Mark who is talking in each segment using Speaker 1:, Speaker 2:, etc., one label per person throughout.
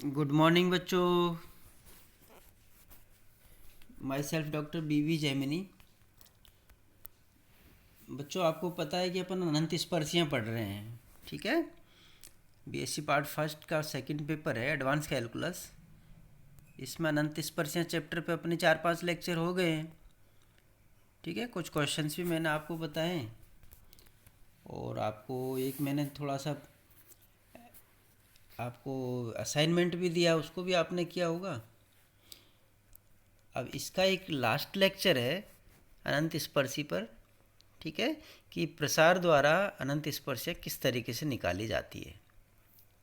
Speaker 1: Good morning बच्चों। My self doctor बीवी जैमिनी। बच्चों, आपको पता है कि अपन अनंत स्पर्शियाँ पढ़ रहे हैं, ठीक है। बीएससी पार्ट फर्स्ट का सेकंड पेपर है, एडवांस कैलकुलस। इसमें अनंत स्पर्शियाँ चैप्टर पे अपने 4-5 लेक्चर हो गए हैं, ठीक है। कुछ क्वेश्चंस भी मैंने आपको बताए हैं और आपको एक मैंने थोड़ा सा आपको असाइनमेंट भी दिया, उसको भी आपने किया होगा। अब इसका एक लास्ट लेक्चर है अनंत स्पर्शी पर, ठीक है, कि प्रसार द्वारा अनंत स्पर्शियाँ किस तरीके से निकाली जाती है,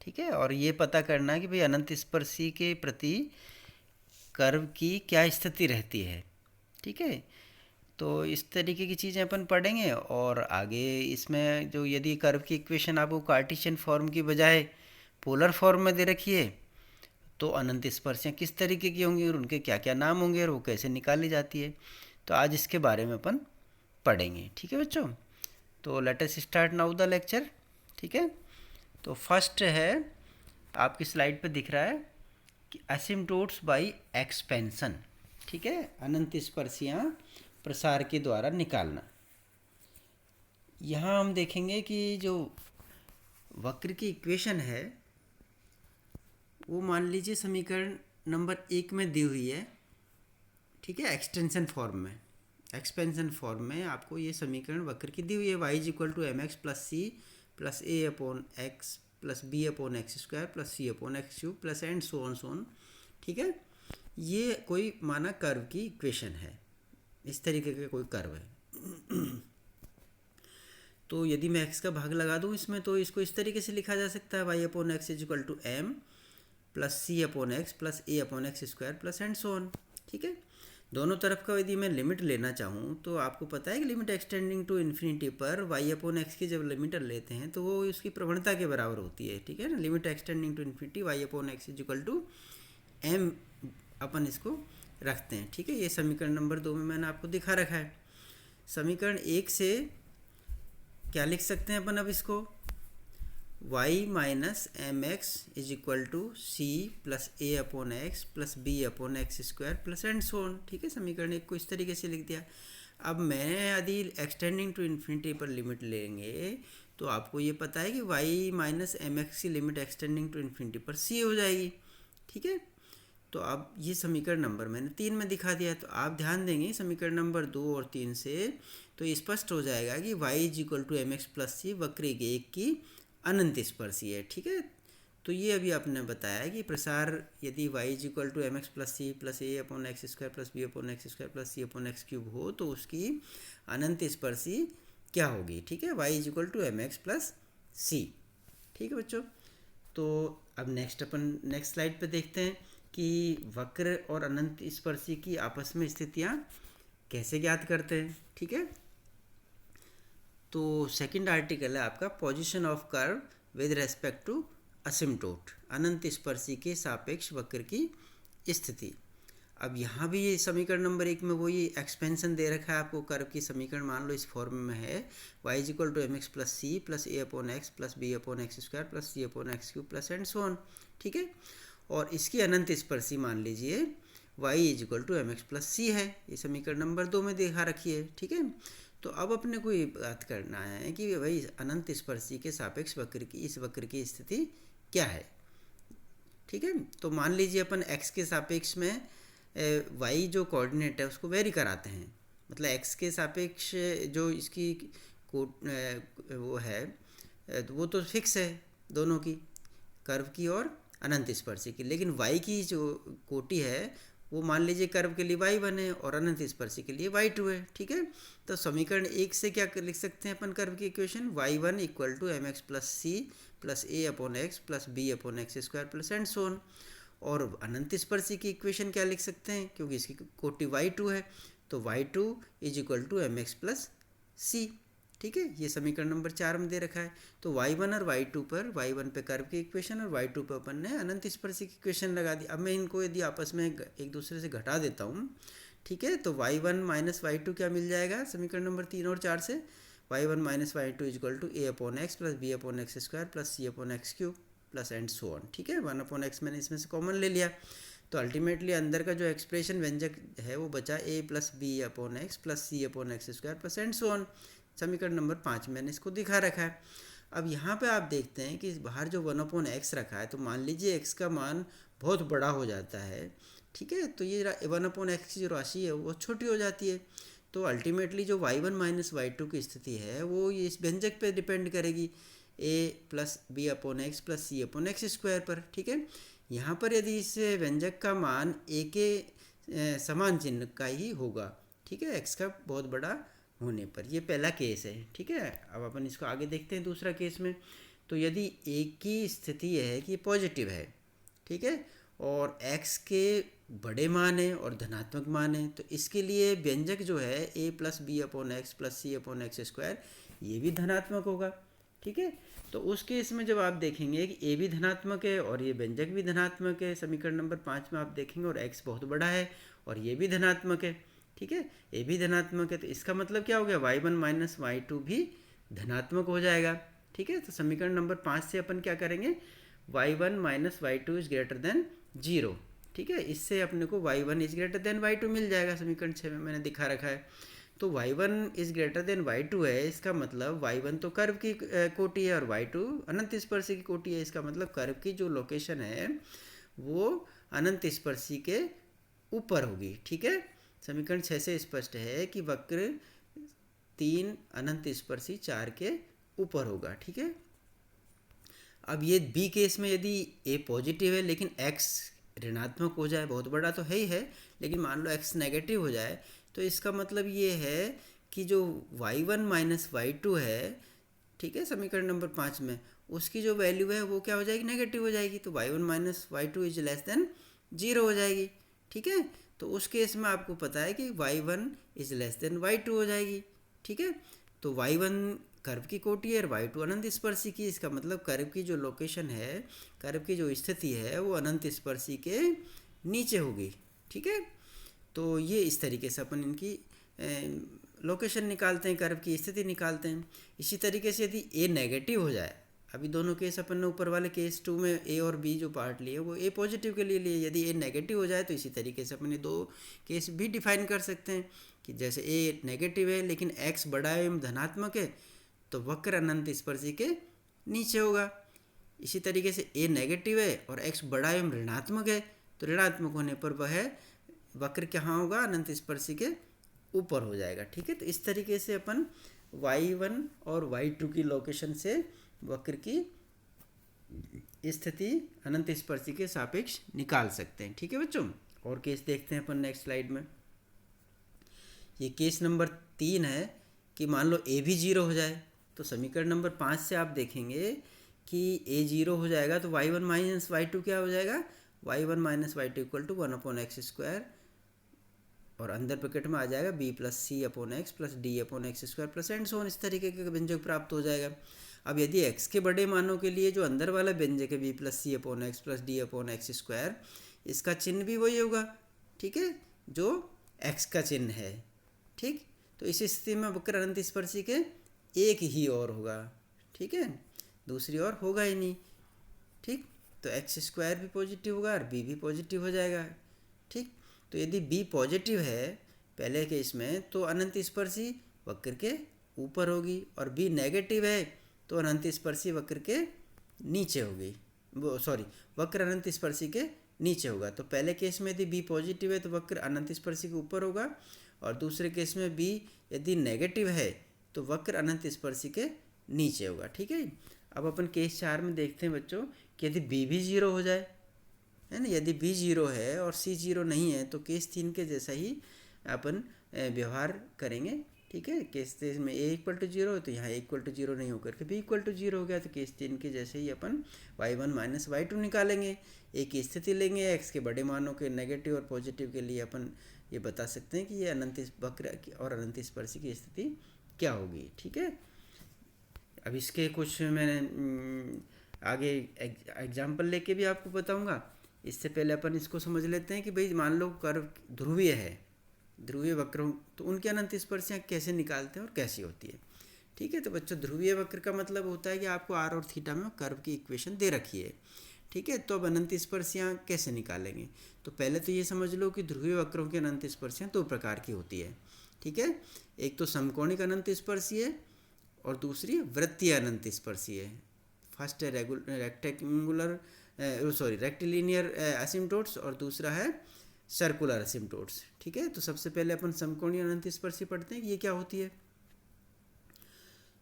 Speaker 1: ठीक है। और ये पता करना है कि भाई अनंत स्पर्शी के प्रति कर्व की क्या स्थिति रहती है, ठीक है। तो इस तरीके की चीज़ें अपन पढ़ेंगे और आगे इसमें जो यदि कर्व की इक्वेशन आपको कार्टेशियन फॉर्म की बजाय पोलर फॉर्म में दे रखी है तो अनंत स्पर्शियाँ किस तरीके की होंगी और उनके क्या क्या नाम होंगे और वो कैसे निकाली जाती है, तो आज इसके बारे में अपन पढ़ेंगे, ठीक है बच्चों। तो let us start now the lecture, ठीक है। तो फर्स्ट है, आपकी स्लाइड पे दिख रहा है कि असिम्प्टोट्स बाय एक्सपेंशन, ठीक है, अनंत स्पर्शियाँ प्रसार के द्वारा निकालना। यहाँ हम देखेंगे कि जो वक्र की इक्वेशन है वो मान लीजिए समीकरण नंबर 1 में दी हुई है, ठीक है, एक्सटेंशन फॉर्म में। एक्सपेंशन फॉर्म में आपको ये समीकरण वक्र की दी हुई है, y is equal to M x plus C plus A upon x plus B upon x square plus C upon x cube plus and so on, ठीक है। ये कोई माना कर्व की इक्वेशन है, इस तरीके का कोई कर्व है। तो यदि मैं x का भाग लगा दूँ इसमें तो इसको इस तरीके से लिखा जा सकता है, y upon x is equal to m plus C upon x plus A upon x square plus and so on, ठीक है। दोनों तरफ का यदि मैं लिमिट लेना चाहूँ तो आपको पता है कि लिमिट एक्सटेंडिंग टू इन्फिनिटी पर y अपॉन एक्स की जब लिमिट लेते हैं तो वो उसकी प्रवणता के बराबर होती है, ठीक है ना। Limit extending to infinity y upon x is equal to m अपन इसको रखते हैं, ठीक है। ये समीकरण नंबर 2 में मैंने आपको दिखा रखा है। समीकरण 1 से क्या लिख सकते हैं अपन अब इसको, y minus m x is equal to c plus A upon x plus B upon x square plus and so on, ठीक है। समीकरण 1 को इस तरीके से लिख दिया। अब मैं यदि एक्सटेंडिंग टू इन्फिनिटी पर लिमिट लेंगे तो आपको ये पता है कि y माइनस एम एक्स की लिमिट एक्सटेंडिंग टू इन्फिनिटी पर c हो जाएगी, ठीक है। तो अब ये समीकरण नंबर मैंने 3 में दिखा दिया, तो आप ध्यान देंगे समीकरण नंबर 2 और 3 से तो स्पष्ट हो जाएगा कि y is equal to M x plus C वक्र एक की अनंत स्पर्शी है, ठीक है। तो ये अभी आपने बताया कि प्रसार यदि y is equal to M x plus C plus A upon x square plus B upon x square plus C upon x cube हो तो उसकी अनंत स्पर्शी क्या होगी, ठीक है, y is equal to M x plus C, ठीक है बच्चों। तो अब नेक्स्ट स्लाइड पे देखते हैं कि वक्र और अनंत स्पर्शी की आपस में स्थितियाँ कैसे ज्ञात करते हैं, ठीक है। तो सेकंड आर्टिकल है आपका position of curve with respect to asymptote, अनंत स्पर्शी के सापेक्ष वक्र की स्थिति। अब यहाँ भी ये समीकरण नंबर 1 में वही एक्सपेंशन दे रखा है आपको, कर्व की समीकरण मान लो इस फॉर्म में है, y is equal to M x plus C plus A upon x plus B upon x square plus C upon x cube plus and so on, ठीक है। और इसकी अनंत स्पर्शी मान लीजिए y is equal to M x plus C है, ये समीकरण नंबर 2 में देखा रखी है, ठीक है। तो अब अपने को ये बात करना है कि भाई अनंत स्पर्शी के सापेक्ष वक्र की इस वक्र की स्थिति क्या है, ठीक है। तो मान लीजिए अपन x के सापेक्ष में y जो कोऑर्डिनेट है उसको वेरी कराते हैं, मतलब x के सापेक्ष जो इसकी वो है तो वो तो फिक्स है दोनों की, कर्व की और अनंत स्पर्शी की, लेकिन y की जो कोटि है वो मान लीजिए कर्व के लिए y1 है और अनंत स्पर्शी के लिए y2 है, ठीक है। तो समीकरण 1 से क्या लिख सकते हैं अपन कर्व की equation, y1 equal to M x plus C plus A upon x plus B upon x square plus and so on. और अनंत स्पर्शी की इक्वेशन क्या लिख सकते हैं, क्योंकि इसकी कोटि y2 है तो y2 is equal to M x plus C, ठीक है। ये समीकरण नंबर 4 में दे रखा है। तो y1 और y2 पर, y1 पे कर्व की इक्वेशन और y2 पे अपन ने अनंत स्पर्शी की इक्वेशन लगा दी। अब मैं इनको यदि आपस में एक दूसरे से घटा देता हूँ, ठीक है, तो y1 माइनस y2 क्या मिल जाएगा समीकरण नंबर 3 और 4 से, y1 minus y2 is equal to a upon x plus B upon x square plus C upon x cube, plus and so on. ठीक है, 1/x मैंने इसमें से कॉमन ले लिया, तो अल्टीमेटली अंदर का जो एक्सप्रेशन व्यंजक है वो बचा a plus B upon x plus C upon x square plus and so on. समीकरण नंबर 5 मैंने इसको दिखा रखा है। अब यहाँ पे आप देखते हैं कि बाहर जो 1/x रखा है, तो मान लीजिए x का मान बहुत बड़ा हो जाता है। ठीक है, तो ये 1/x की जो राशि है वो छोटी हो जाती है, तो अल्टीमेटली जो y1 माइनस y2 की स्थिति है वो इस व्यंजक पे डिपेंड करेगी, a plus B upon x plus C upon x square पर। ठीक है, यहाँ पर यदि इस व्यंजक का मान a के समान चिन्ह का ही होगा, ठीक है, x का बहुत बड़ा होने पर, ये पहला केस है। ठीक है, अब अपन इसको आगे देखते हैं दूसरा केस में। तो यदि a की स्थिति है कि पॉजिटिव है, ठीक है, और x के बड़े मान है और धनात्मक मान है, तो इसके लिए व्यंजक जो है a plus B upon x plus C upon x square, ये भी धनात्मक होगा। ठीक है, तो उस केस में जब आप देखेंगे कि a भी धनात्मक है और ये व्यंजक भी धनात्मक है, समीकरण नंबर 5 में आप देखेंगे, और x बहुत बड़ा है और ये भी धनात्मक है। ठीक है, a भी धनात्मक है, तो इसका मतलब क्या हो गया, y1 माइनस y2 भी धनात्मक हो जाएगा। ठीक है, तो समीकरण नंबर 5 से अपन क्या करेंगे, y1 minus y2 is greater than 0। ठीक है, इससे अपने को y1 is greater than y2 मिल जाएगा, समीकरण 6 में मैंने दिखा रखा है। तो y1 is greater than y2 है, इसका मतलब y1 तो कर्व की कोटि है और y2 अनंत स्पर्शी की कोटि है। इसका मतलब कर्व की जो लोकेशन है वो अनंत स्पर्शी के ऊपर होगी। ठीक है, समीकरण 6 से स्पष्ट है कि वक्र 3 अनंत स्पर्शी 4 के ऊपर होगा। ठीक है, अब ये बी केस में यदि a पॉजिटिव है लेकिन x ऋणात्मक हो जाए, बहुत बड़ा तो है ही है, लेकिन मान लो x नेगेटिव हो जाए, तो इसका मतलब ये है कि जो y1 माइनस y2 है, ठीक है, समीकरण नंबर 5 में उसकी जो वैल्यू है वो क्या हो जाएगी, नेगेटिव हो जाएगी, तो y1 minus y2 is less than 0 हो जाएगी। ठीक है, तो उस केस में आपको पता है कि y1 is less than y2 हो जाएगी। ठीक है, तो y1 कर्व की कोटि है और y2 अनंत स्पर्शी की, इसका मतलब कर्व की जो लोकेशन है, कर्व की जो स्थिति है वो अनंत स्पर्शी के नीचे होगी। ठीक है, तो ये इस तरीके से अपन इनकी लोकेशन निकालते हैं, कर्व की स्थिति निकालते हैं। इसी तरीके से यदि a नेगेटिव हो जाए, अभी दोनों केस अपन ने ऊपर वाले केस 2 में a और b जो पार्ट लिए वो a पॉजिटिव के लिए लिए, यदि a नेगेटिव हो जाए तो इसी तरीके से अपन ये दो केस भी डिफाइन कर सकते हैं कि जैसे a नेगेटिव है लेकिन x बड़ा एवं धनात्मक है, तो वक्र अनंत स्पर्शी के नीचे होगा। इसी तरीके से a नेगेटिव है और x बड़ा एवं ऋणात्मक है, तो ऋणात्मक होने पर वह वक्र कहाँ होगा, अनंत स्पर्शी के ऊपर हो जाएगा। ठीक है, तो इस तरीके से अपन y1 और y2 की लोकेशन से वक्र की स्थिति अनंत स्पर्शी के सापेक्ष निकाल सकते हैं। ठीक है बच्चों, और केस देखते हैं अपन नेक्स्ट स्लाइड में। ये केस नंबर 3 है कि मान लो a भी 0 हो जाए, तो समीकरण नंबर 5 से आप देखेंगे कि a 0 हो जाएगा तो y1 माइनस y2 क्या हो जाएगा, y1 minus y2 equal to 1/x square, और अंदर ब्रैकेट में आ जाएगा b plus C upon x plus D upon x square plus and so on, इस तरीके का व्यंजक प्राप्त हो जाएगा। अब यदि x के बड़े मानों के लिए जो अंदर वाला व्यंजक है b प्लस सी upon x plus D upon x square, इसका चिन्ह भी वही होगा। ठीक है, जो x का चिन्ह है। ठीक, तो इस स्थिति में वक्र अनंत स्पर्शी के एक ही और होगा। ठीक है, दूसरी ओर होगा ही नहीं। ठीक, तो एक्स स्क्वायर भी पॉजिटिव होगा और b भी पॉजिटिव हो जाएगा। ठीक, तो यदि b पॉजिटिव है पहले केस में तो अनंत स्पर्शी वक्र के ऊपर होगी, और b नेगेटिव है तो अनंत स्पर्शी वक्र के नीचे होगी, वो सॉरी वक्र अनंत स्पर्शी के नीचे होगा। तो पहले केस में यदि b पॉजिटिव है तो वक्र अनंत स्पर्शी के ऊपर होगा, और दूसरे केस में b यदि नेगेटिव है तो वक्र अनंत स्पर्शी के नीचे होगा। ठीक है, अब अपन केस 4 में देखते हैं बच्चों कि यदि b भी 0 हो जाए, है ना, यदि b 0 है और c 0 नहीं है तो केस 3 के जैसा ही अपन व्यवहार करेंगे। ठीक है, केस 3 में a इक्वल टू 0 है तो यहाँ a इक्वल टू 0 नहीं होकर के b इक्वल टू 0 हो गया, तो केस 3 के जैसे ही अपन y1 माइनस y2 निकालेंगे। a की स्थिति लेंगे, x के बड़े मानों के नेगेटिव और पॉजिटिव के लिए अपन ये बता सकते हैं कि ये अनंत वक्र और अनंत स्पर्शी की स्थिति क्या होगी। ठीक है, अब इसके कुछ मैंने आगे एग्जाम्पल लेके भी आपको बताऊंगा। इससे पहले अपन इसको समझ लेते हैं कि भाई मान लो कर्व ध्रुवीय है, ध्रुवीय वक्र, तो उनकी अनंत स्पर्शियाँ कैसे निकालते हैं और कैसी होती है। ठीक है। तो बच्चों ध्रुवीय वक्र का मतलब होता है कि आपको आर और थीटा में कर्व की इक्वेशन दे रखी है, ठीक है। तो अब अनंत स्पर्शियाँ कैसे निकालेंगे? तो पहले तो ये समझ लो कि ध्रुवीय वक्रों की अनंत स्पर्शियाँ दो प्रकार की होती है, ठीक है। एक तो समकोणिक अनंत स्पर्शीय और दूसरी वृत्तीय अनंत स्पर्शीय। फर्स्ट है रेक्टेंगुलर रेक्टिलिनियर असिम्प्टोट्स और दूसरा है सर्कुलर असिम्प्टोट्स, ठीक है। तो सबसे पहले अपन समकोणीय अनंत स्पर्शी पढ़ते हैं कि ये क्या होती है।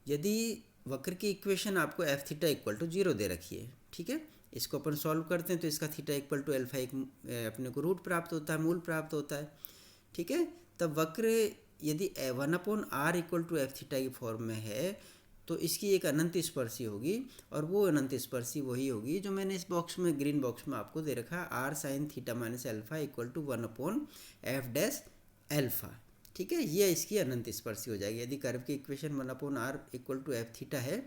Speaker 1: यदि वक्र की इक्वेशन आपको एफ थीटा इक्वल टू 0 दे रखी है, ठीक है, इसको अपन सॉल्व करते हैं तो इसका थीटा इक्वल टू अल्फा एक अपने को रूट प्राप्त होता है, मूल प्राप्त होता है, ठीक है। तब वक्र यदि 1/r equal to F theta की फॉर्म में है तो इसकी एक अनंत स्पर्शी होगी और वो अनंत स्पर्शी वही होगी जो मैंने इस बॉक्स में ग्रीन बॉक्स में आपको दे रखा है, are sine theta minus alpha equal to 1/f alpha, ठीक है। ये इसकी अनंत स्पर्शी हो जाएगी यदि कर्व की equation 1/r equal to F theta है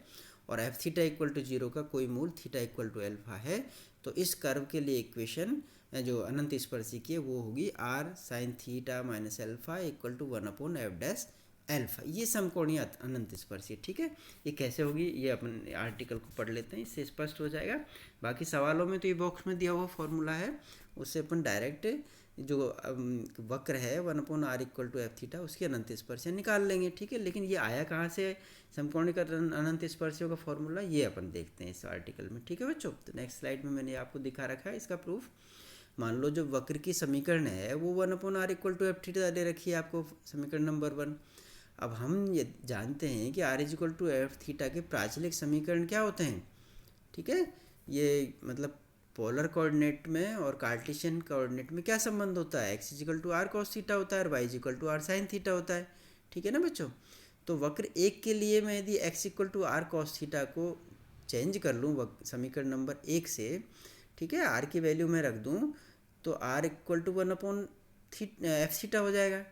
Speaker 1: और एफ थीटा इक्वल टू 0 का कोई मूल थीटा इक्वल टू अल्फा है, तो इस कर्व के लिए इक्वेशन जो अनंत स्पर्शी की है वो होगी r sine theta minus alpha equal to 1/f alpha. ये समकोणीय अनंत स्पर्शी, ठीक है। ये कैसे होगी ये अपन आर्टिकल को पढ़ लेते हैं, इससे स्पष्ट हो जाएगा। बाकी सवालों में तो ये बॉक्स में दिया हुआ फॉर्मूला है, उससे अपन डायरेक्ट जो वक्र है 1/r equal to F theta उसकी अनंत स्पर्शियाँ निकाल लेंगे, ठीक है। लेकिन ये आया कहाँ से समकोणिक अनंत स्पर्शियों का फॉर्मूला, ये अपन देखते हैं इस आर्टिकल में, ठीक है बच्चों। तो नेक्स्ट स्लाइड में मैंने आपको दिखा रखा है इसका प्रूफ। मान लो जो वक्र की समीकरण है वो 1/r equal to F theta दे रखी है आपको, समीकरण नंबर 1। अब हम ये जानते हैं कि r equal to F theta के प्राचलिक समीकरण क्या होते हैं, ठीक है। ये मतलब पोलर कोऑर्डिनेट में और कार्टेशियन कोऑर्डिनेट में क्या संबंध होता है, x equal to r cos theta होता है और y equal to are sine theta होता है, ठीक है ना बच्चों। तो वक्र एक के लिए मैं यदि x equal to r cos theta को चेंज कर लूँ समीकरण नंबर 1 से, ठीक है, r की वैल्यू में रख दूँ तो r इक्वल टू 1/एफ थीटा हो जाएगा।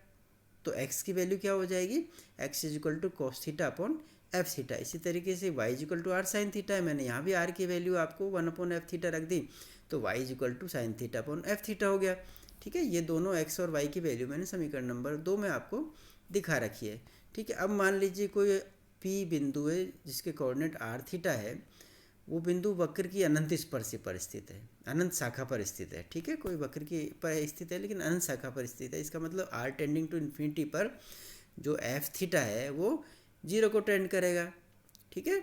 Speaker 1: तो x की वैल्यू क्या हो जाएगी, x equal to cos theta upon F theta. इसी तरीके से y equal to are sine theta है, मैंने यहाँ भी r की वैल्यू आपको 1/एफ थीटा रख दी तो y equal to sine theta upon F theta हो गया, ठीक है। ये दोनों x और y की वैल्यू मैंने समीकरण नंबर 2 में आपको दिखा रखी है, ठीक है। अब मान लीजिए कोई P बिंदु है जिसके कोऑर्डिनेट r थीटा है, वो बिंदु वक्र की अनंत स्पर्शी पर स्थित है, अनंत शाखा पर स्थित है, ठीक है। कोई वक्र की पर स्थित है लेकिन अनंत शाखा पर स्थित है, इसका मतलब r टेंडिंग टू इन्फिनिटी पर जो एफ थीटा है वो 0 को टेंड करेगा, ठीक है,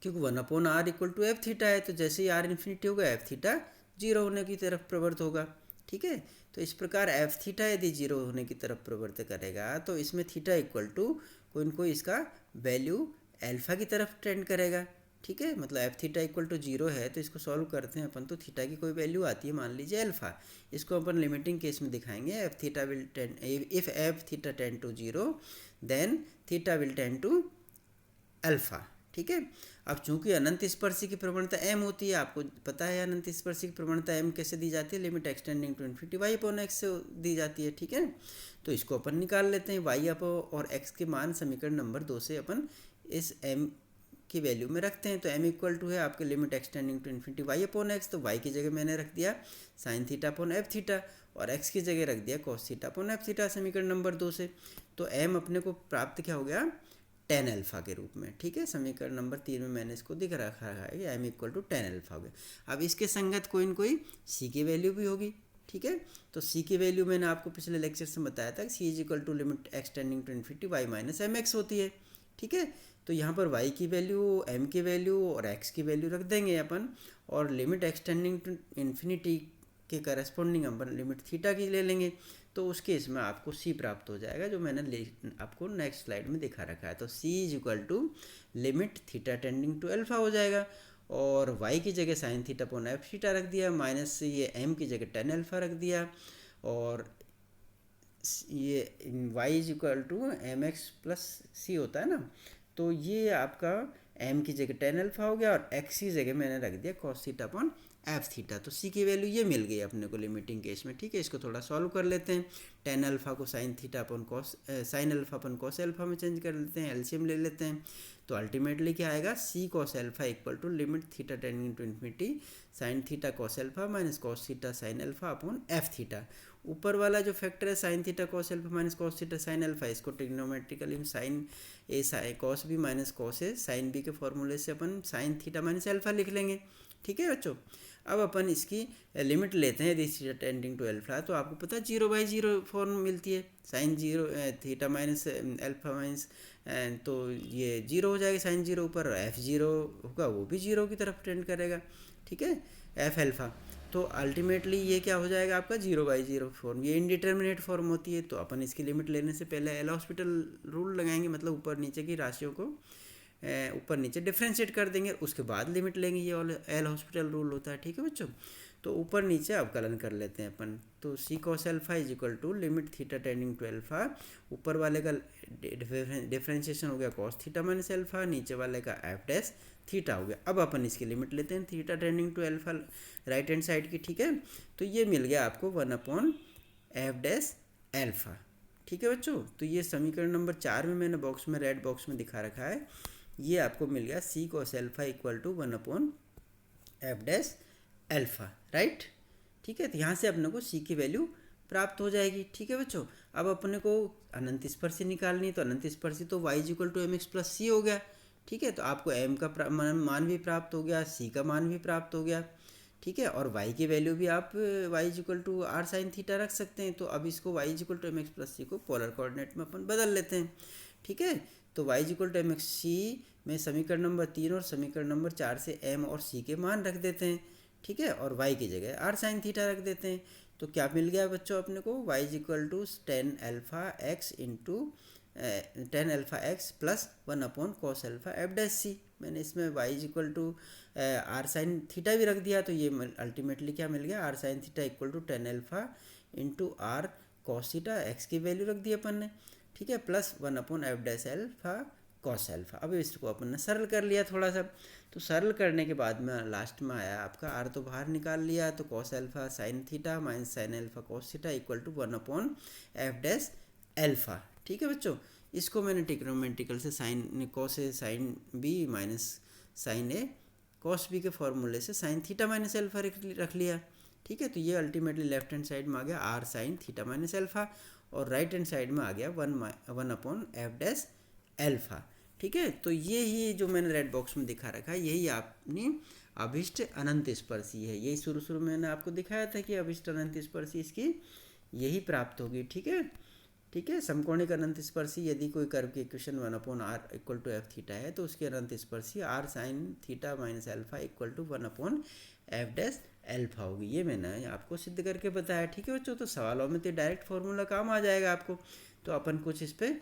Speaker 1: क्योंकि 1/r equal to F theta है। तो जैसे ही r इन्फिनिटी होगा एफ थीटा 0 होने की तरफ प्रवृत्त होगा, ठीक है। तो इस प्रकार एफ थीटा यदि 0 होने की तरफ प्रवृत्त करेगा तो इसमें थीटा इक्वल टू कोई न कोई इसका वैल्यू अल्फा की तरफ टेंड करेगा, ठीक है। मतलब एफ थीटा इक्वल टू 0 है तो इसको सॉल्व करते हैं अपन तो थीटा की कोई वैल्यू आती है, मान लीजिए अल्फा। इसको अपन लिमिटिंग केस में दिखाएंगे, f theta will tend if f theta tend to 0 then theta will tend to alpha, ठीक है। अब चूंकि अनंत स्पर्शी की प्रवणता m होती है, आपको पता है अनंत स्पर्शी की प्रवणता m कैसे दी जाती है, limit extending to infinity y upon x से दी जाती है, ठीक है। तो इसको अपन निकाल लेते हैं, y और x के मान समीकरण नंबर 2 से अपन इस m की वैल्यू में रखते हैं। तो m इक्वल टू है आपके limit extending to infinity y upon x, तो y की जगह मैंने रख दिया sine theta upon F theta और x की जगह रख दिया cos theta upon F theta समीकरण नंबर 2 से। तो m अपने को प्राप्त क्या हो गया, tan अल्फा के रूप में, ठीक है। समीकरण नंबर 3 में मैंने इसको दिख रखा है कि m equal to tan alpha हो गया। अब इसके संगत कोई न कोई c की वैल्यू भी होगी, ठीक है। तो c की वैल्यू मैंने आपको पिछले लेक्चर से बताया था कि c is equal to limit extending to infinity y minus m x होती है, ठीक है। तो यहाँ पर y की वैल्यू, m की वैल्यू और x की वैल्यू रख देंगे अपन, और लिमिट एक्सटेंडिंग टू इन्फिनिटी के करस्पॉन्डिंग अपन लिमिट थीटा की ले लेंगे, तो उस केस में आपको c प्राप्त हो जाएगा जो मैंने आपको नेक्स्ट स्लाइड में दिखा रखा है। तो c is equal to limit theta tending to alpha हो जाएगा और y की जगह sine theta upon F theta रख दिया, माइनस से ये m की जगह tan अल्फा रख दिया और ये y is equal to M x plus C होता है ना, तो ये आपका m की जगह tan अल्फा हो गया और x की जगह मैंने रख दिया cos theta upon F theta. तो सी की वैल्यू ये मिल गई अपने को लिमिटिंग केस में, ठीक है। इसको थोड़ा सॉल्व कर लेते हैं। टेन अल्फ़ा को साइन थीटा अपन कॉस साइन अल्फ़ा अपन कॉस अल्फ़ा में चेंज कर लेते हैं, एलसीएम ले लेते हैं। तो अल्टीमेटली क्या आएगा, C cos alpha equal to limit theta tending to infinity sine theta cos alpha minus cos theta sine alpha upon F theta. ऊपर वाला जो फैक्टर है sine theta cos alpha minus cos theta sine alpha, इसको trigonometrically sine A cos B minus cos A sine B के फॉर्मूले से अपन sine theta minus alpha लिख लेंगे, ठीक है बच्चों। अब अपन इसकी लिमिट लेते हैं यदि थीटा टेंडिंग टू अल्फ़ा, तो आपको पता है 0/0 फॉर्म मिलती है, sine zero theta minus alpha minus, तो ये जीरो हो जाएगा, साइन जीरो ऊपर एफ जीरो होगा वो भी जीरो की तरफ टेंड करेगा, ठीक है, एफ अल्फ़ा। तो अल्टीमेटली ये क्या हो जाएगा आपका 0/0 फॉर्म, ये इनडिटर्मिनेट फॉर्म होती है। तो अपन इसकी लिमिट लेने से पहले एल हॉस्पिटल रूल लगाएंगे, मतलब ऊपर नीचे की राशियों को ऊपर नीचे डिफ्रेंशिएट कर देंगे, उसके बाद लिमिट लेंगे, ये एल हॉस्पिटल रूल होता है, ठीक है बच्चों। तो ऊपर नीचे अवकलन कर लेते हैं अपन। तो C cos alpha is equal to limit theta tending to alpha, ऊपर वाले का डिफ्रेंशिएशन हो गया कॉस थीटा माइनस अल्फ़ा, नीचे वाले का एफ डैश थीटा हो गया। अब अपन इसकी लिमिट लेते हैं theta tending to alpha right hand side की, ठीक है। तो ये मिल गया आपको 1/एफ डैश अल्फ़ा, ठीक है बच्चों। तो ये समीकरण नंबर 4 में मैंने बॉक्स में रेड बॉक्स में दिखा रखा है, ये आपको मिल गया C cos alpha equal to 1/एफ डैश अल्फ़ा, राइट, ठीक है। तो यहाँ से अपने को सी की वैल्यू प्राप्त हो जाएगी, ठीक है बच्चों। अब अपने को अनंत स्पर्शी निकालनी है, तो अनंत स्पर्शी तो y equal to M x plus C हो गया, ठीक है। तो आपको m का मान भी प्राप्त हो गया, c का मान भी प्राप्त हो गया, ठीक है। और y की वैल्यू भी आप y equal to are sine theta रख सकते हैं। तो अब इसको y equal to M x plus C को पोलर कोऑर्डिनेट में अपन बदल लेते हैं, ठीक है। तो y equal to M X C में समीकरण नंबर 3 और समीकरण नंबर 4 से m और c के मान रख देते हैं, ठीक है। और y की जगह आर साइन थीटा रख देते हैं। तो क्या मिल गया बच्चों अपने को, y equal to tan alpha X into tan alpha X plus 1/कॉस अल्फ़ा एफ डैश सी। मैंने इसमें y equal to are sine theta भी रख दिया, तो ये अल्टीमेटली क्या मिल गया, are sine theta equal to tan alpha into R cos theta, X की वैल्यू रख दी अपन ने, ठीक है, प्लस 1/एफ डैश अल्फ़ा कॉस अल्फ़ा। अब इसको अपन ने सरल कर लिया थोड़ा सा। तो सरल करने के बाद में लास्ट में आया आपका आर तो बाहर निकाल लिया, तो cos alpha sine theta minus sine alpha cos theta equal to 1/एफ डैश अल्फ़ा, ठीक है बच्चों। इसको मैंने ट्रिग्नोमेट्रिकल से sine cos A sine B minus sine A cos B के फॉर्मूले से साइन थीटा माइनस अल्फ़ा रख लिया, ठीक है। तो ये अल्टीमेटली लेफ्ट हैंड साइड में आ गया are sine theta minus alpha, और राइट हैंड साइड में आ गया 1/एफ डैश अल्फ़ा, ठीक है। तो ये ही जो मैंने रेड बॉक्स में दिखा रखा है, यही अपनी अभिष्ट अनंत स्पर्शी है। यही शुरू में मैंने आपको दिखाया था कि अभिष्ट अनंत स्पर्शी इसकी यही प्राप्त होगी, ठीक है, ठीक है। समकोणिक अनंत स्पर्शी यदि कोई कर्व की equation 1/r equal to F theta है, तो उसकी अनंत स्पर्शी R sine theta minus alpha equal to 1/एफ डैश अल्फ़ा होगी। ये मैंने आपको सिद्ध करके बताया, ठीक है बच्चों। तो सवालों में तो डायरेक्ट फॉर्मूला काम आ जाएगा आपको, तो अपन कुछ इस पर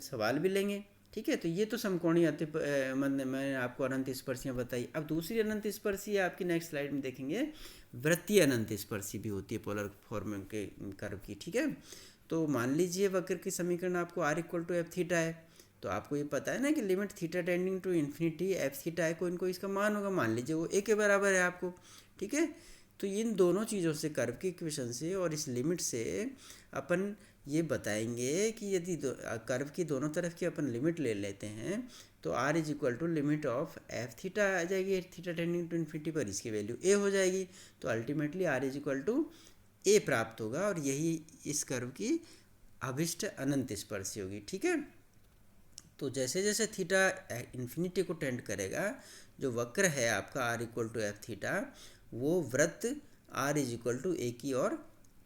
Speaker 1: सवाल भी लेंगे, ठीक है। तो ये तो समकोणीय मैंने आपको अनंत स्पर्शियाँ बताई। अब दूसरी अनंत स्पर्शी आपकी नेक्स्ट स्लाइड में देखेंगे, वृत्तीय अनंत स्पर्शी भी होती है पोलर फॉर्म के कर्व की, ठीक है। तो मान लीजिए वक्र की समीकरण आपको r equal to F theta है, तो आपको ये पता है ना कि limit theta tending to infinity f theta है, को इनको इसका मान होगा, मान लीजिए वो ए के बराबर है आपको, ठीक है। तो इन दोनों चीज़ों से कर्व की इक्वेशन से और इस लिमिट से अपन ये बताएंगे कि यदि कर्व की दोनों तरफ की अपन लिमिट ले लेते हैं, तो r is equal to limit of F theta आ जाएगी, थीटा टेंडिंग टू इन्फिनिटी पर इसकी वैल्यू a हो जाएगी। तो ultimately r is equal to a प्राप्त होगा, और यही इस कर्व की अभिष्ट अनंत स्पर्शी होगी, ठीक है। तो जैसे जैसे थीटा इन्फिनिटी को टेंड करेगा, जो वक्र है आपका r equal to F theta, वो वृत्त r is equal to a की ओर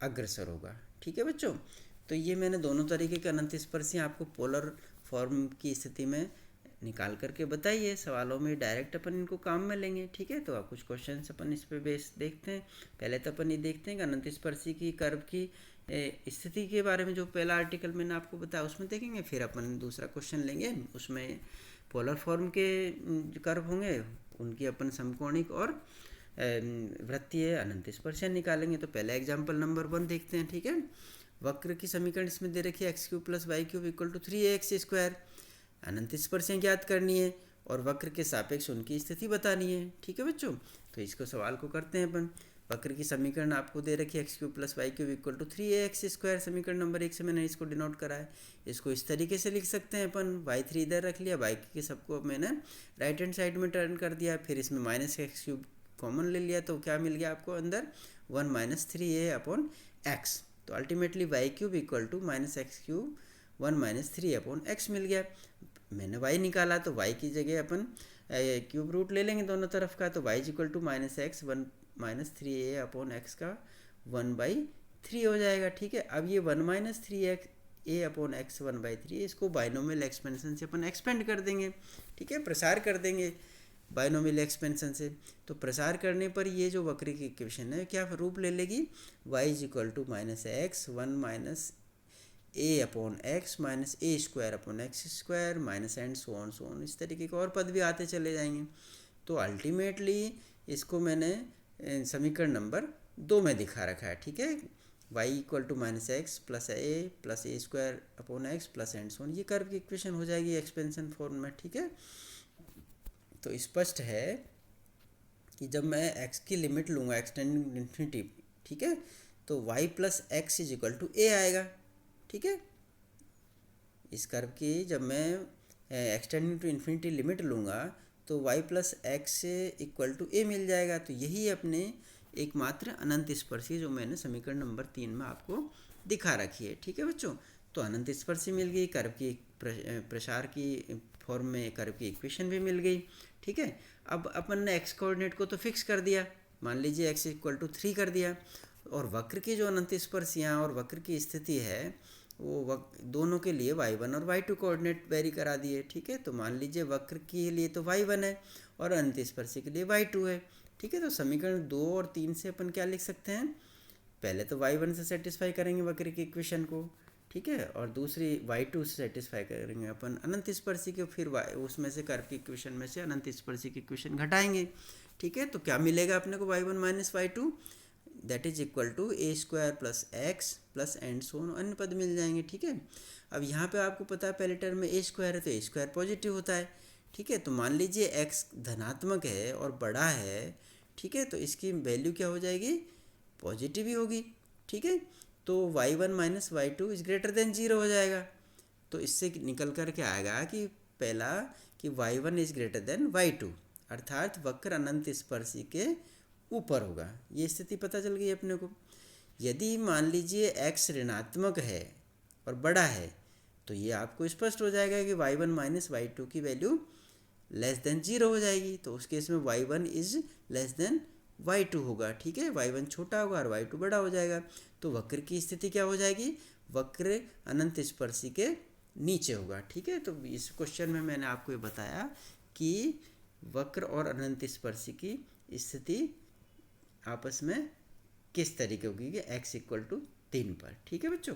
Speaker 1: अग्रसर होगा, ठीक है बच्चों। तो ये मैंने दोनों तरीके के अनंत स्पर्शी आपको पोलर फॉर्म की स्थिति में निकाल करके बताई है। सवालों में डायरेक्ट अपन इनको काम में लेंगे, ठीक है। तो आप कुछ क्वेश्चन अपन इस पे बेस देखते हैं। पहले तो अपन ये देखते हैं कि अनंत स्पर्शी की कर्व की स्थिति के बारे में जो पहला आर्टिकल मैंने आपको बताया उसमें देखेंगे, फिर अपन दूसरा क्वेश्चन लेंगे, उसमें पोलर फॉर्म के कर्व होंगे, उनकी अपन समकोणिक और वृत्तीय अनंत स्पर्शियाँ निकालेंगे। तो पहला एग्जाम्पल नंबर 1 देखते हैं, ठीक है। वक्र की समीकरण इसमें दे रखी है x³ + y³ = 3ax²। अनंत स्पर्शियाँ ज्ञात करनी है। और वक्र के सापेक्ष उनकी स्थिति बतानी है। ठीक है बच्चों, तो इसको सवाल को करते हैं अपन। वक्र की समीकरण आपको दे रखी है x cube plus y cube equal to 3ax²। समीकरण नंबर 1 से मैंने इसको डिनोट करा है। इसको इस तरीके से लिख सकते हैं अपन, y3 इधर रख लिया, y के सबको अब मैंने राइट हैंड साइड में टर्न कर दिया, फिर इसमें -x³ कॉमन ले लिया, तो क्या मिल गया आपको अंदर 1 - 3a/x। तो ultimately y³ equal to -x³ 1 - 3a/x मिल गया। मैंने y निकाला तो y की जगह अपन क्यूब रूट ले लेंगे दोनों तरफ का, तो y equal to -x 1 - 3a/x का 1/3 हो जाएगा। ठीक है, अब ये 1 - 3a/x 1/3, इसको बाइनोमियल एक्सपेंशन से अपन एक्सपेंड कर देंगे। ठीक है, प्रसार कर देंगे बाइनोमियल एक्सपेंशन से। तो प्रसार करने पर ये जो वक्र की इक्वेशन है क्या रूप ले लेगी, y equal to -x 1 - a/x -a² minus and so on इस तरीके के और पद भी आते चले जाएंगे। तो अल्टीमेटली इसको मैंने समीकरण नंबर 2 में दिखा रखा है। ठीक है, y equal to -x plus a/x plus and so on, ये कर्व की इक्वेशन हो जाएगी एक्सपेंशन फॉर्म में। ठीक है, तो स्पष्ट है कि जब मैं x की लिमिट लूँगा एक्सटेंडिंग इन्फिनिटी, ठीक है, तो y plus x is equal to a आएगा। ठीक है, इस कर्व की जब मैं एक्सटेंडिंग टू इन्फिनिटी लिमिट लूँगा तो y plus x equal to a मिल जाएगा। तो यही अपने एकमात्र अनंत स्पर्शी जो मैंने समीकरण नंबर 3 में आपको दिखा रखी है। ठीक है बच्चों, तो अनंत स्पर्शी मिल गई, कर्व की प्रसार की फॉर्म में कर्व की इक्वेशन भी मिल गई। ठीक है, अब अपन ने एक्स कोऑर्डिनेट को तो फिक्स कर दिया, मान लीजिए x इक्वल टू 3 कर दिया, और वक्र की जो अनंत स्पर्शियाँ और वक्र की स्थिति है वो दोनों के लिए y1 और y2 कोऑर्डिनेट वेरी करा दिए। ठीक है, तो मान लीजिए वक्र के लिए तो y1 है और अनंत स्पर्शी के लिए y2 है। ठीक है, तो समीकरण 2 और 3 से अपन क्या लिख सकते हैं, पहले तो y1 से सेटिस्फाई करेंगे वक्र की इक्वेशन को, ठीक है, और दूसरी y2 से सेटिस्फाई करेंगे अपन अनंत स्पर्शी को, फिर उसमें से कर्व की इक्वेशन में से अनंत स्पर्शी की इक्वेशन घटाएंगे। ठीक है, तो क्या मिलेगा अपने को y1 minus y2 that is equal to a² plus x plus and so on, अन्य पद मिल जाएंगे। ठीक है, अब यहाँ पे आपको पता है पहले टर्म में a² है तो a² पॉजिटिव होता है। ठीक है, तो मान लीजिए x धनात्मक है और बड़ा है, ठीक है, तो इसकी वैल्यू क्या हो जाएगी, पॉजिटिव ही होगी। ठीक है, तो y1 minus y2 is greater than 0 हो जाएगा। तो इससे निकल कर के आएगा कि पहला कि y1 is greater than y2, अर्थात वक्र अनंत स्पर्शी के ऊपर होगा। ये स्थिति पता चल गई अपने को। यदि मान लीजिए x ऋणात्मक है और बड़ा है तो ये आपको स्पष्ट हो जाएगा कि y1 माइनस y2 की वैल्यू लेस देन 0 हो जाएगी। तो उस केस में y1 is less than y2 होगा। ठीक है, y1 छोटा होगा और y2 बड़ा हो जाएगा। तो वक्र की स्थिति क्या हो जाएगी, वक्र अनंत स्पर्शी के नीचे होगा। ठीक है, तो इस क्वेश्चन में मैंने आपको ये बताया कि वक्र और अनंत स्पर्शी की स्थिति आपस में किस तरीके होगी कि x इक्वल टू 3 पर। ठीक है बच्चों,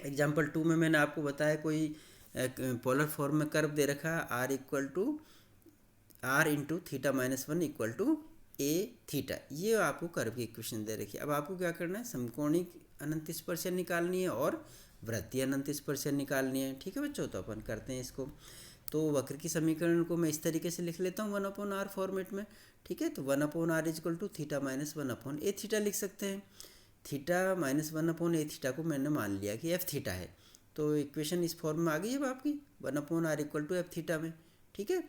Speaker 1: एग्जाम्पल 2 में मैंने आपको बताया कोई पोलर फॉर्म में कर्व दे रखा है r equal to r into theta minus 1 equal to a theta, ये आपको कर्व की इक्वेशन दे रखी है। अब आपको क्या करना है, समकोणिक अनंत स्पर्शा निकालनी है और वृत्तीय अनंत स्पर्शा निकालनी है। ठीक है बच्चों, तो अपन करते हैं इसको। तो वक्र की समीकरण को मैं इस तरीके से लिख लेता हूँ 1/r फॉर्मेट में। ठीक है, तो 1/r is equal to theta minus 1/a theta लिख सकते हैं। थीटा माइनस 1/a थीटा को मैंने मान लिया कि f थीटा है, तो इक्वेशन इस फॉर्म में आ गई अब आपकी 1/r equal to f theta में। ठीक है,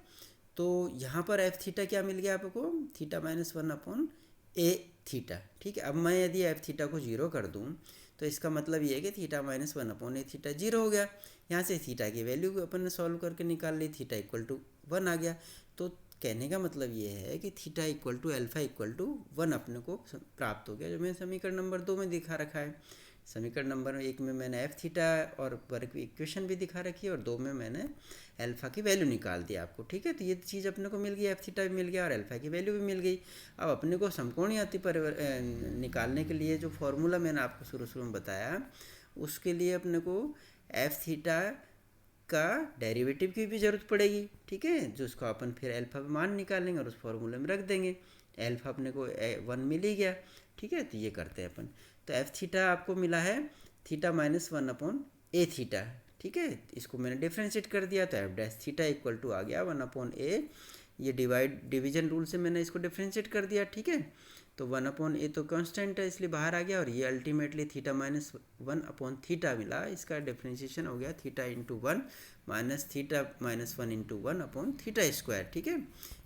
Speaker 1: तो यहाँ पर f थीटा क्या मिल गया आपको, थीटा माइनस 1/a थीटा। ठीक है, अब मैं यदि f थीटा को 0 कर दूँ तो इसका मतलब ये है कि थीटा माइनस 1/a थीटा 0 हो गया। यहाँ से थीटा की वैल्यू अपन ने सॉल्व करके निकाल ली, थीटा इक्वल टू 1 आ गया। तो कहने का मतलब ये है कि theta equal to alpha equal to 1 अपने को प्राप्त हो गया, जो मैंने समीकरण नंबर 2 में दिखा रखा है। समीकरण नंबर 1 में मैंने f थीटा और वर्ग की इक्वेशन भी दिखा रखी है, और 2 में मैंने अल्फा की वैल्यू निकाल दी आपको। ठीक है, तो ये चीज़ अपने को मिल गई, f थीटा भी मिल गया और अल्फा की वैल्यू भी मिल गई। अब अपने को समकोणीय अति निकालने के लिए जो फॉर्मूला मैंने आपको शुरू में बताया, उसके लिए अपने को f थीटा का डेरिवेटिव की भी ज़रूरत पड़ेगी। ठीक है, जो उसको अपन फिर अल्फा पे मान निकालेंगे और उस फॉर्मूले में रख देंगे। अल्फा अपने को 1 मिल ही गया। ठीक है, तो ये करते हैं अपन। तो f थीटा आपको मिला है थीटा माइनस 1/a थीटा। ठीक है, इसको मैंने डिफ्रेंशिएट कर दिया तो F dash theta equal to आ गया 1/a, ये डिवीजन रूल से मैंने इसको डिफ्रेंशिएट कर दिया। ठीक है, तो 1/a तो कांस्टेंट है इसलिए बाहर आ गया, और ये अल्टीमेटली थीटा माइनस 1/थीटा मिला, इसका डिफ्रेंशिएशन हो गया theta into 1 minus theta minus 1 into 1/थीटा स्क्वायर। ठीक है,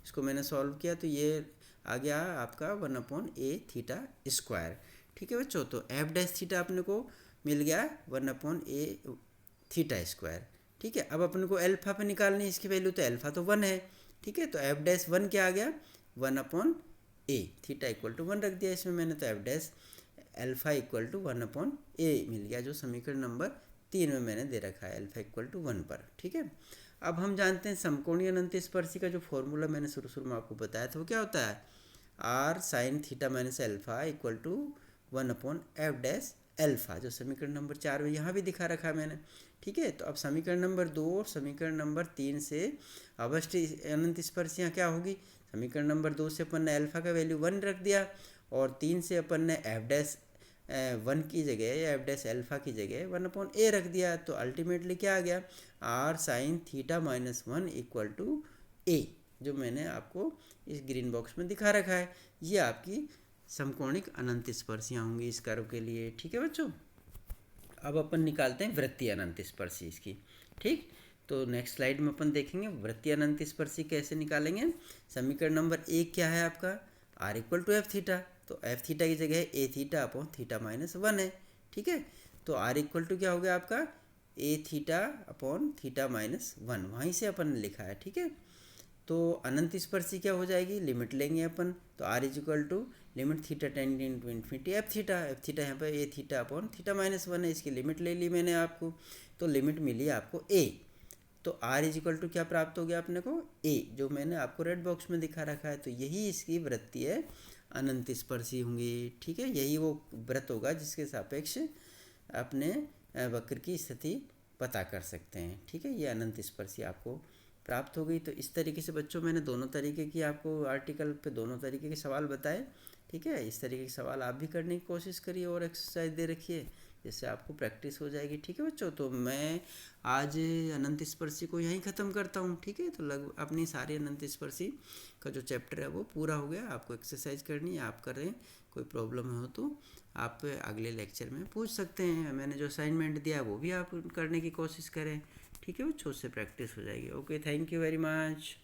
Speaker 1: इसको मैंने सॉल्व किया तो ये आ गया आपका 1/a थीटा स्क्वायर। ठीक है बच्चों, तो एफ डैश थीटा अपने को मिल गया 1/a थीटा स्क्वायर। ठीक है, अब अपने को एल्फा पे निकालनी है इसकी वैल्यू, तो एल्फा तो 1 है। ठीक है, तो एफ डैश 1 क्या आ गया 1/a, थीटा इक्वल टू 1 रख दिया इसमें मैंने, तो F dash alpha equal to 1/a मिल गया, जो समीकरण नंबर 3 में मैंने दे रखा है एल्फा इक्वल टू 1 पर। ठीक है, अब हम जानते हैं समकोणीय अनंत स्पर्शी का जो फॉर्मूला मैंने शुरू में आपको बताया था वो क्या होता है, are sine theta minus alpha equal to 1/एफ डैश एल्फा, जो समीकरण नंबर 4 में यहाँ भी दिखा रखा है मैंने। ठीक है, तो अब समीकरण नंबर 2 और समीकरण नंबर 3 से अवश्य अनंत स्पर्शियाँ क्या होगी, समीकरण नंबर 2 से अपन ने एल्फा का वैल्यू 1 रख दिया, और 3 से अपन ने एफ डैश 1 की जगह या एफ डैश एल्फा की जगह 1/a रख दिया, तो अल्टीमेटली क्या आ गया are sine theta minus 1 equal to a, जो मैंने आपको इस ग्रीन बॉक्स में दिखा रखा है। ये आपकी समकोणिक अनंत स्पर्शियाँ होंगी इस कर्व के लिए। ठीक है बच्चों, अब अपन निकालते हैं वृत्तीय अनंत स्पर्शी इसकी। ठीक, तो नेक्स्ट स्लाइड में अपन देखेंगे वृत्तीय अनंत स्पर्शी कैसे निकालेंगे। समीकरण नंबर 1 क्या है आपका, r equal to F theta, तो एफ थीटा की जगह a theta upon theta minus 1 है। ठीक है, तो आर इक्वल टू क्या हो गया आपका ए थीटा अपॉन थीटा माइनस 1, वहीं से अपन ने लिखा है। ठीक है, तो अनंत स्पर्शी क्या हो जाएगी, लिमिट लेंगे अपन, तो r is equal to limit theta tending to infinity f theta यहाँ पर a theta upon theta minus 1 है, इसकी लिमिट ले ली मैंने आपको, तो लिमिट मिली आपको ए, तो आर इज इक्वल टू क्या प्राप्त हो गया अपने को ए, जो मैंने आपको रेड बॉक्स में दिखा रखा है, तो यही इसकी वृत्तीय अनंत स्पर्शी होंगी। ठीक है, यही वो वृत्त होगा जिसके सापेक्ष अपने वक्र की स्थिति पता कर सकते हैं। ठीक है, ये अनंत स्पर्शी आपको प्राप्त हो गई। तो इस तरीके से बच्चों मैंने दोनों तरीके की आपको आर्टिकल पे दोनों तरीके के सवाल बताए। ठीक है, इस तरीके के सवाल आप भी करने की कोशिश करिए और एक्सरसाइज दे रखिए, जिससे आपको प्रैक्टिस हो जाएगी। ठीक है बच्चों, तो मैं आज अनंत स्पर्शी को यहीं ख़त्म करता हूँ। ठीक है, तो अपनी सारी अनंत स्पर्शी का जो चैप्टर है वो पूरा हो गया। आपको एक्सरसाइज करनी है, आप करें, कोई प्रॉब्लम हो तो आप अगले लेक्चर में पूछ सकते हैं। मैंने जो असाइनमेंट दिया है वो भी आप करने की कोशिश करें। ठीक है बच्चों, उससे प्रैक्टिस हो जाएगी। Okay, thank you very much.